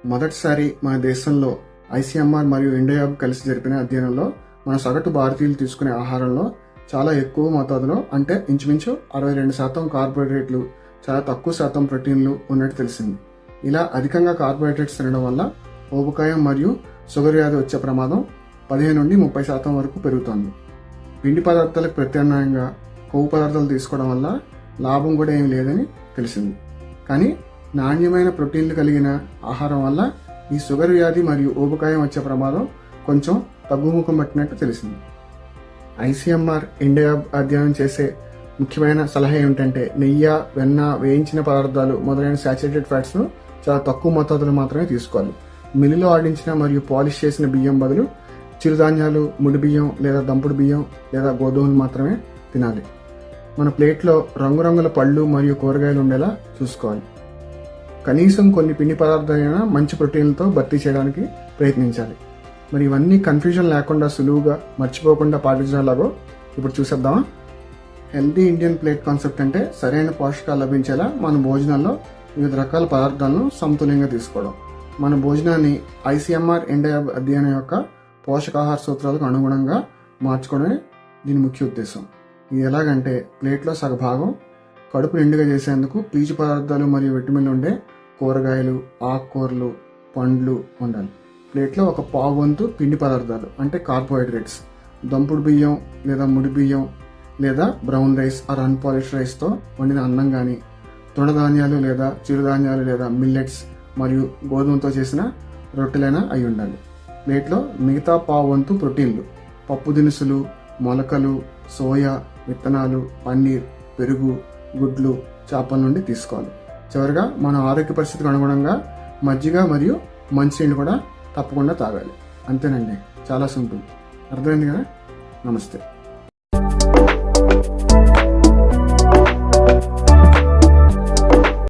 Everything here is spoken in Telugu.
మొదటిసారి మన దేశంలో ఐసీఎంఆర్ మరియు ఇండియా కలిసి జరిపిన అధ్యయనంలో మన సగటు భారతీయులు తీసుకునే ఆహారంలో చాలా ఎక్కువ మోతాదులో అంటే ఇంచుమించు 62% కార్బోహైడ్రేట్లు, చాలా తక్కువ శాతం ప్రోటీన్లు ఉన్నట్టు తెలిసింది. ఇలా అధికంగా కార్బోహైడ్రేట్స్ తినడం వల్ల ఊబకాయం మరియు షుగర్ వ్యాధి వచ్చే ప్రమాదం 15 నుండి 30% వరకు పెరుగుతోంది. పిండి పదార్థాలకు ప్రత్యామ్నాయంగా కొవ్వు పదార్థాలు తీసుకోవడం వల్ల లాభం కూడా ఏం లేదని తెలిసింది. కానీ నాణ్యమైన ప్రోటీన్లు కలిగిన ఆహారం వల్ల ఈ షుగర్ వ్యాధి మరియు ఊబకాయం వచ్చే ప్రమాదం కొంచెం తగ్గుముఖం పట్టినట్టు తెలిసింది. ఐసీఎంఆర్ ఇండియా అధ్యయనం చేసే ముఖ్యమైన సలహా ఏమిటంటే నెయ్యి, వెన్న, వేయించిన పదార్థాలు మొదలైన సాచురేటెడ్ ఫ్యాట్స్ను చాలా తక్కువ మోతాదులో మాత్రమే తీసుకోవాలి. మిల్లులో ఆడించిన మరియు పాలిష్ చేసిన బియ్యం బదులు చిరుధాన్యాలు, ముడి బియ్యం లేదా దంపుడు బియ్యం లేదా గోధుమలు మాత్రమే తినాలి. మన ప్లేట్లో రంగురంగుల పళ్ళు మరియు కూరగాయలు ఉండేలా చూసుకోవాలి. కనీసం కొన్ని పిండి పదార్థాలైనా మంచి ప్రోటీన్లతో భర్తీ చేయడానికి ప్రయత్నించాలి. మరి ఇవన్నీ కన్ఫ్యూజన్ లేకుండా సులువుగా మర్చిపోకుండా పాటించడాలాగో ఇప్పుడు చూసేద్దామా? హెల్తీ ఇండియన్ ప్లేట్ కాన్సెప్ట్ అంటే సరైన పోషకాలు లభించేలా మన భోజనాల్లో వివిధ రకాల పదార్థాలను సమతుల్యంగా తీసుకోవడం. మన భోజనాన్ని ఐసీఎంఆర్ ఇండియా అధ్యయనం యొక్క పోషకాహార సూత్రాలకు అనుగుణంగా మార్చుకోవడమే దీని ముఖ్య ఉద్దేశం. ఇది ఎలాగంటే ప్లేట్లో సగభాగం కడుపు నిండుగా చేసేందుకు పీచు పదార్థాలు మరియు విటమిన్లు ఉండే కూరగాయలు, ఆకుకూరలు, పండ్లు ఉండాలి. ప్లేట్లో ఒక పావు వంతు పిండి పదార్థాలు అంటే కార్బోహైడ్రేట్స్, దంపుడు బియ్యం లేదా ముడి బియ్యం లేదా బ్రౌన్ రైస్ ఆర్ అన్పాలిష్ రైస్తో వండిన అన్నం కానీ, తృణధాన్యాలు లేదా చిరుధాన్యాలు లేదా మిల్లెట్స్ మరియు గోధుమతో చేసిన రొట్టెలైనా అయి ఉండాలి. ప్లేట్లో మిగతా పావు వంతు ప్రోటీన్లు, పప్పు దినుసులు, మొలకలు, సోయా విత్తనాలు, పన్నీర్, పెరుగు, గుడ్లు, చేపల నుండి తీసుకోవాలి. చివరిగా మన ఆరోగ్య పరిస్థితికి అనుగుణంగా మజ్జిగ మరియు మంచినీళ్ళు కూడా తప్పకుండా తాగాలి. అంతేనండి, చాలా సింపుల్. అర్థమైంది కదా? నమస్తే.